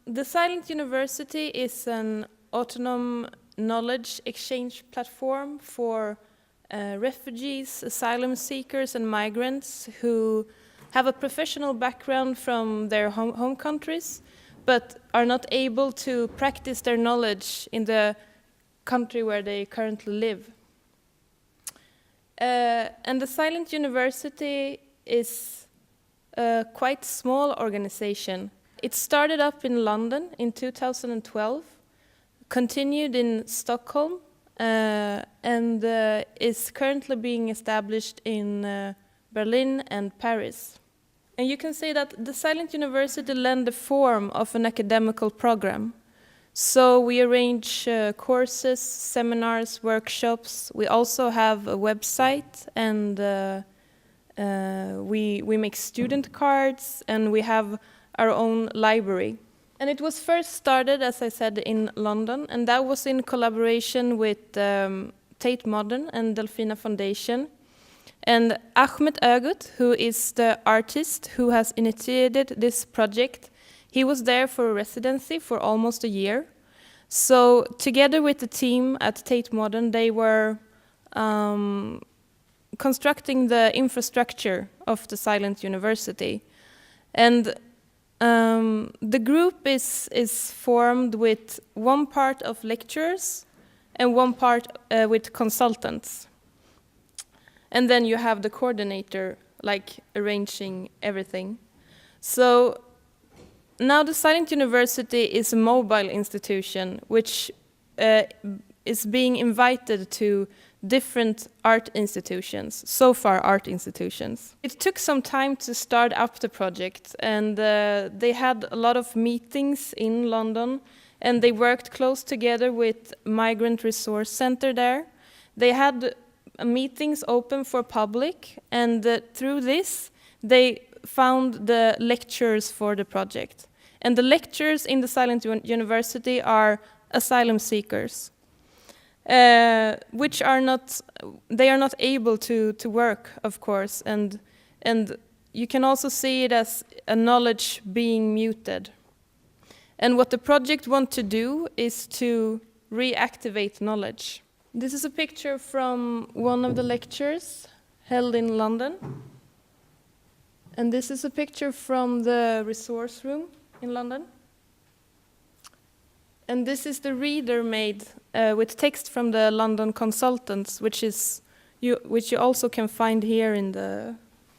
The Silent University is an autonomous knowledge exchange platform for refugees, asylum seekers and migrants who have a professional background from their home countries but are not able to practice their knowledge in the country where they currently live. And the Silent University is a quite small organization. It started up in London in 2012, continued in Stockholm, and is currently being established in Berlin and Paris. And you can say that the Silent University lend the form of an academical program. So we arrange courses, seminars, workshops. We also have a website, and we make student cards, and we have our own library. And it was first started, as I said, in London, and that was in collaboration with Tate Modern and Delfina Foundation. And Ahmet Öğüt, who is the artist who has initiated this project, he was there for a residency for almost a year. So together with the team at Tate Modern, they were constructing the infrastructure of the Silent University. And the group is formed with one part of lecturers and one part with consultants. And then you have the coordinator, like arranging everything. So now the Silent University is a mobile institution which is being invited to different art institutions, so far art institutions. It took some time to start up the project, and they had a lot of meetings in London, and they worked close together with Migrant Resource Center there. They had meetings open for public, and through this they found the lecturers for the project. And the lecturers in the Silent University are asylum seekers, which are not able to work, of course, and you can also see it as a knowledge being muted. And what the project wants to do is to reactivate knowledge. This is a picture from one of the lectures held in London. And this is a picture from the resource room in London. And this is the reader made with text from the London consultants, which you also can find here in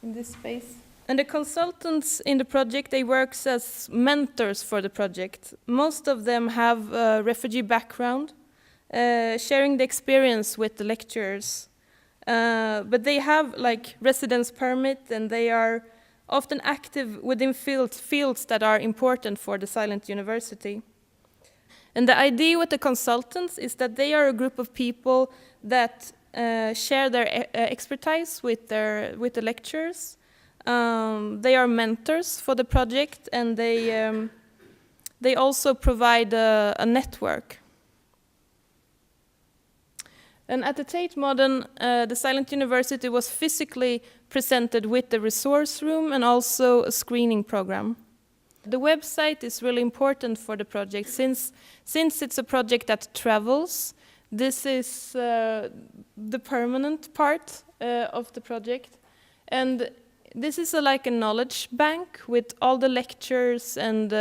this space. And the consultants in the project, they work as mentors for the project. Most of them have a refugee background, sharing the experience with the lecturers. But they have like residence permit, and they are often active within fields that are important for the Silent University. And the idea with the consultants is that they are a group of people that share their expertise with the lecturers. They are mentors for the project, and they also provide a network. And at the Tate Modern, the Silent University was physically presented with the resource room and also a screening program. The website is really important for the project since it's a project that travels. This is the permanent part of the project, and this is like a knowledge bank with all the lectures and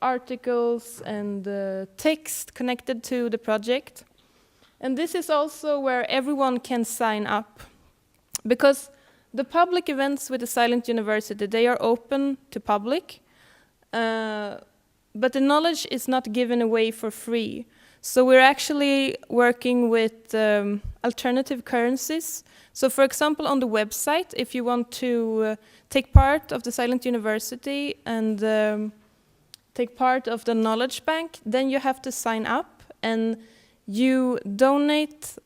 articles and text connected to the project. And this is also where everyone can sign up, because the public events with the Silent University, they are open to public, but the knowledge is not given away for free. So we're actually working with alternative currencies. So for example, on the website, if you want to take part of the Silent University and take part of the knowledge bank, then you have to sign up, and you donate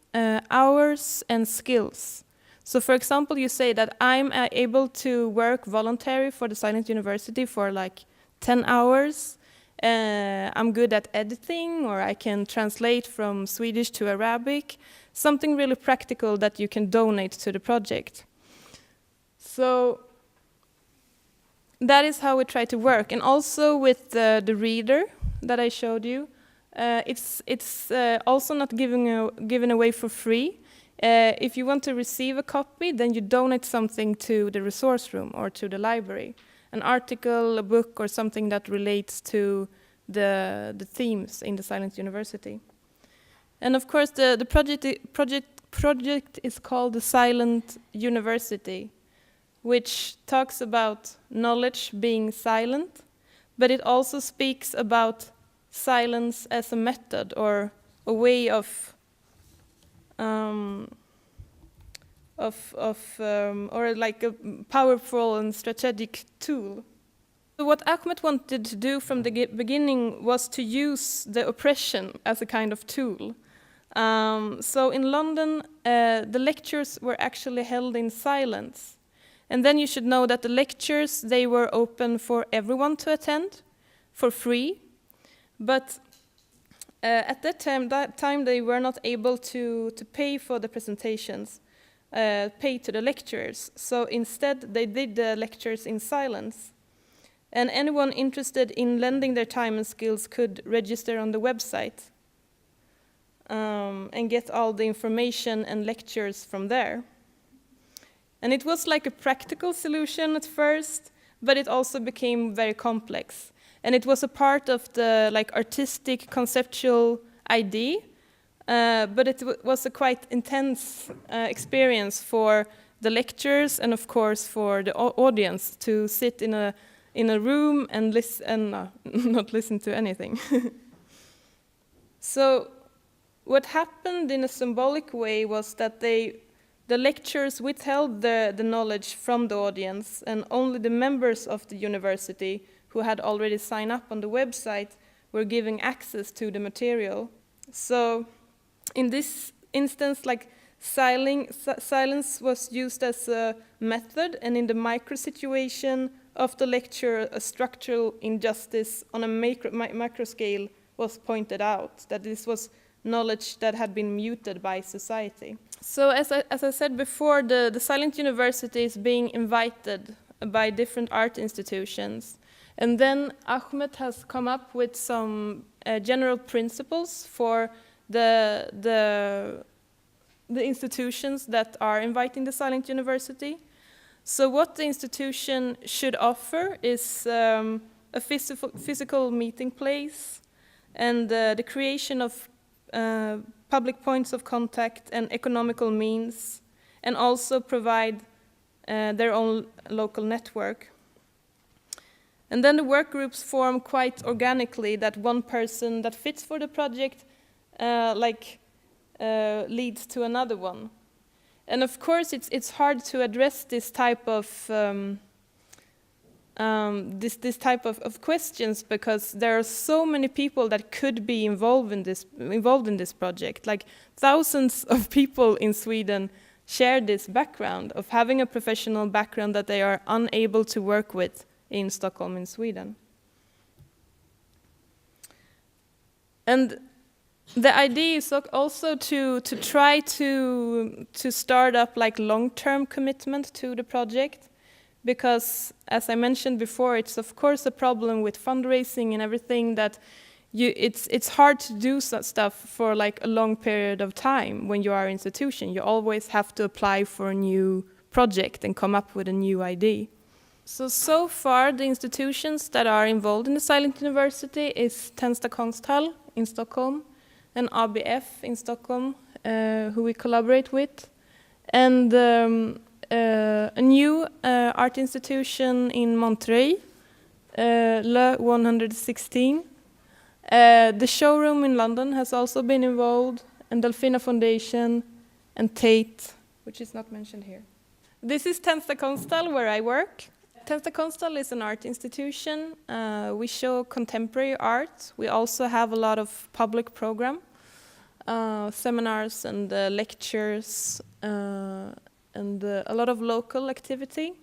hours and skills. So for example, you say that I'm able to work voluntary for the Silent University for like 10 hours. I'm good at editing, or I can translate from Swedish to Arabic. Something really practical that you can donate to the project. So that is how we try to work. And also with the reader that I showed you, it's also not given away for free. If you want to receive a copy, then you donate something to the resource room or to the library. An article, a book, or something that relates to the themes in the Silent University. And of course, the project is called the Silent University, which talks about knowledge being silent, but it also speaks about silence as a method or a way of or like a powerful and strategic tool. So what Ahmet wanted to do from the beginning was to use the oppression as a kind of tool. So in London, the lectures were actually held in silence. And then you should know that the lectures, they were open for everyone to attend for free. But at that time they were not able to pay for the presentations, pay to the lecturers. So instead they did the lectures in silence. And anyone interested in lending their time and skills could register on the website and get all the information and lectures from there. And it was like a practical solution at first, but it also became very complex. And it was a part of the like artistic conceptual idea, but it was a quite intense experience for the lecturers and of course for the audience to sit in a room and listen and not listen to anything. So what happened in a symbolic way was that the lecturers withheld the knowledge from the audience, and only the members of the university who had already signed up on the website were giving access to the material. So in this instance, like silence was used as a method, and in the micro situation of the lecture, a structural injustice on a macro scale was pointed out, that this was knowledge that had been muted by society. So as I said before, the Silent University is being invited by different art institutions. And then Ahmet has come up with some general principles for the institutions that are inviting the Silent University. So what the institution should offer is a physical meeting place and the creation of public points of contact and economical means, and also provide their own local network. And then the work groups form quite organically, that one person that fits for the project leads to another one. And of course it's hard to address this type of this type of questions, because there are so many people that could be involved in this project. Like thousands of people in Sweden share this background of having a professional background that they are unable to work with in Stockholm, in Sweden. And the idea is also to try to start up like long-term commitment to the project, because as I mentioned before, it's of course a problem with fundraising and everything, that it's hard to do stuff for like a long period of time when you are an institution. You always have to apply for a new project and come up with a new idea. So far the institutions that are involved in the Silent University is Tensta konsthall in Stockholm, and ABF in Stockholm, who we collaborate with, and a new art institution in Montreuil, Le 116. The showroom in London has also been involved, and Delfina Foundation, and Tate, which is not mentioned here. This is Tensta konsthall, where I work. Tensta konsthall is an art institution. We show contemporary art. We also have a lot of public program, seminars and lectures, and a lot of local activity.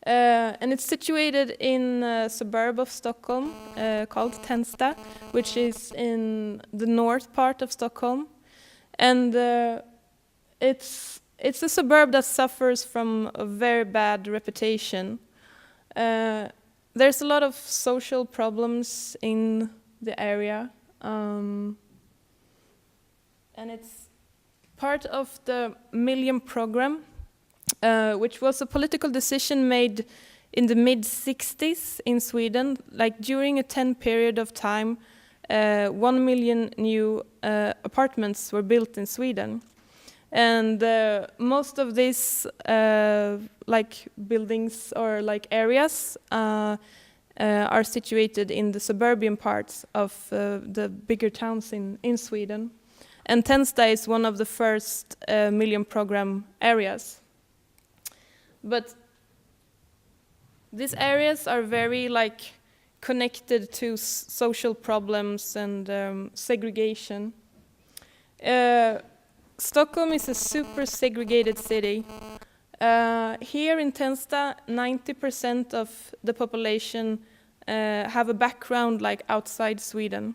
And it's situated in a suburb of Stockholm called Tensta, which is in the north part of Stockholm. And it's a suburb that suffers from a very bad reputation. There's a lot of social problems in the area, and it's part of the Million Program, which was a political decision made in the mid-60s in Sweden. Like during a 10 period of time, 1 million new apartments were built in Sweden. And most of these like buildings or like areas are situated in the suburban parts of the bigger towns in Sweden. And Tensta is one of the first Million Program areas. But these areas are very like connected to social problems and segregation. Stockholm is a super segregated city. Here in Tensta, 90% of the population have a background like outside Sweden.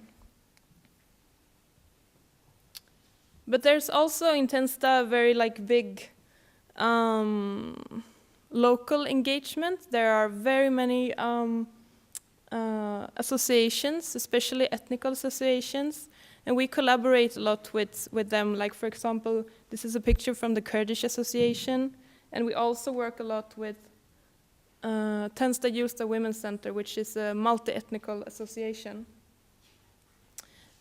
But there's also in Tensta a very like big local engagement. There are very many associations, especially ethnical associations, and we collaborate a lot with them. Like, for example, this is a picture from the Kurdish Association, and we also work a lot with Tensta Youth Women's Center, which is a multi-ethnical association.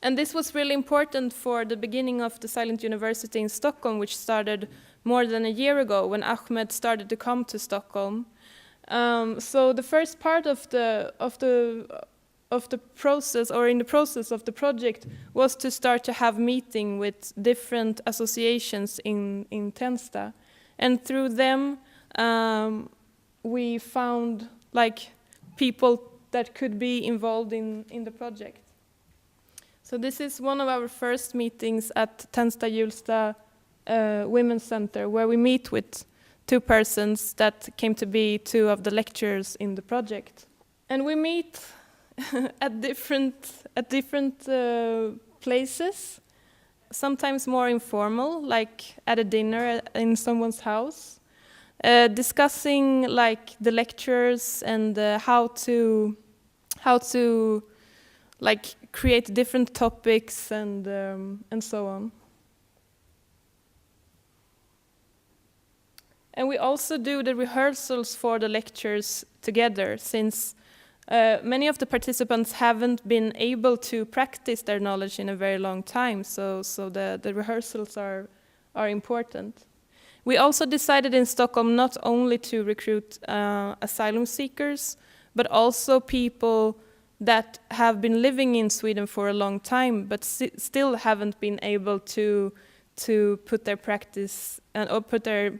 And this was really important for the beginning of the Silent University in Stockholm, which started more than a year ago when Ahmet started to come to Stockholm. So the first part of the process, or in the process of the project, was to start to have meeting with different associations in Tensta, and through them we found like people that could be involved in the project. So this is one of our first meetings at Tensta Hjulsta Women's Center, where we meet with 2 persons that came to be 2 of the lecturers in the project. And we meet at different places, sometimes more informal, like at a dinner in someone's house, discussing like the lectures and how to like create different topics and so on. And we also do the rehearsals for the lectures together, since many of the participants haven't been able to practice their knowledge in a very long time, so the rehearsals are important. We also decided in Stockholm not only to recruit asylum seekers, but also people that have been living in Sweden for a long time, but still haven't been able to put their practice or put their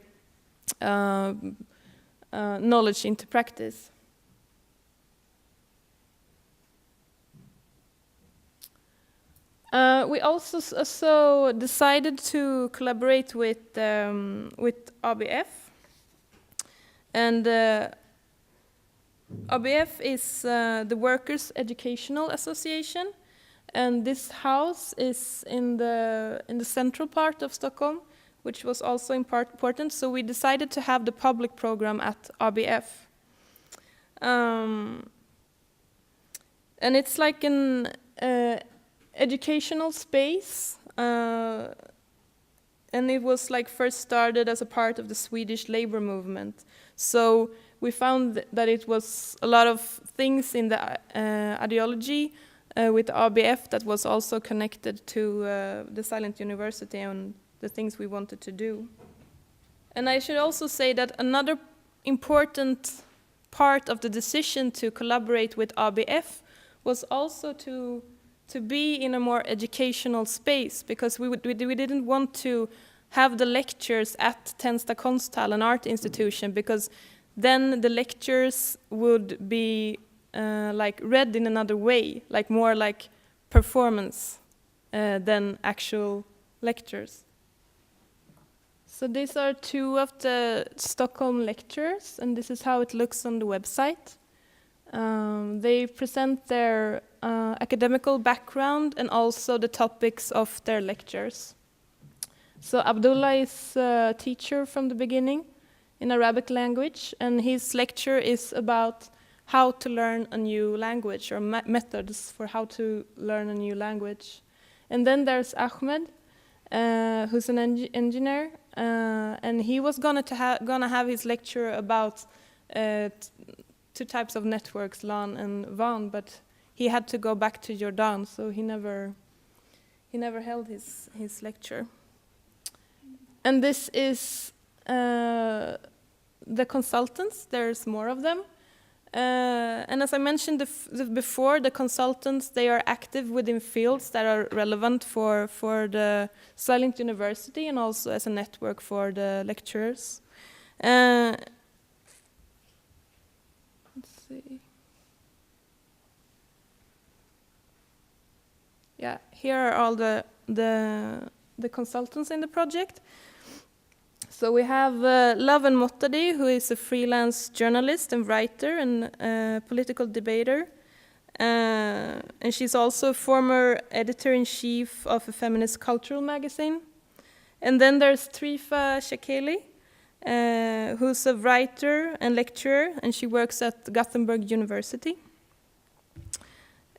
knowledge into practice. We also decided to collaborate with ABF, and ABF is the Workers' Educational Association, and this house is in the central part of Stockholm, which was also important. So we decided to have the public program at ABF, and it's like an educational space, and it was like first started as a part of the Swedish labor movement. So we found that it was a lot of things in the ideology with ABF that was also connected to the Silent University and the things we wanted to do. And I should also say that another important part of the decision to collaborate with ABF was also to be in a more educational space, because we didn't want to have the lectures at Tensta Konsthall, an art institution, because then the lectures would be like read in another way, like more like performance than actual lectures. So these are 2 of the Stockholm lectures, and this is how it looks on the website. They present their academical background and also the topics of their lectures. So Abdullah is a teacher from the beginning. in Arabic language, and his lecture is about how to learn a new language, or methods for how to learn a new language. And then there's Ahmed, who's an engineer, and he was gonna have his lecture about two types of networks, LAN and WAN, but he had to go back to Jordan, so he never held his lecture. And this is the consultants. There's more of them. And as I mentioned before, the consultants, they are active within fields that are relevant for the Silent University and also as a network for the lecturers. Let's see. Yeah, here are all the consultants in the project. So we have Laven Mottadi, who is a freelance journalist and writer and political debater. And she's also a former editor-in-chief of a feminist cultural magazine. And then there's Trifa Shakeli, who's a writer and lecturer, and she works at Gothenburg University.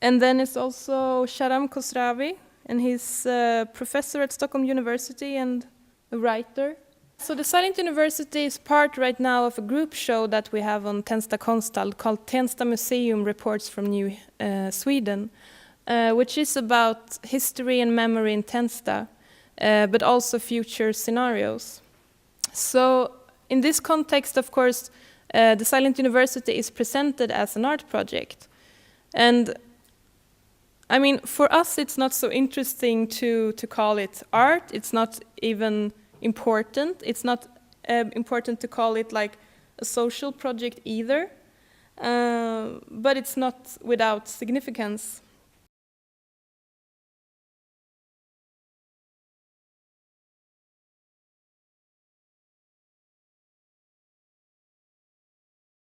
And then it's also Sharam Khosravi, and he's a professor at Stockholm University and a writer. So the Silent University is part right now of a group show that we have on Tensta Konsthall called Tensta Museum Reports from New Sweden, which is about history and memory in Tensta, but also future scenarios. So in this context, of course, the Silent University is presented as an art project. And I mean, for us, it's not so interesting to call it art. It's not even important. It's not important to call it like a social project either, but it's not without significance.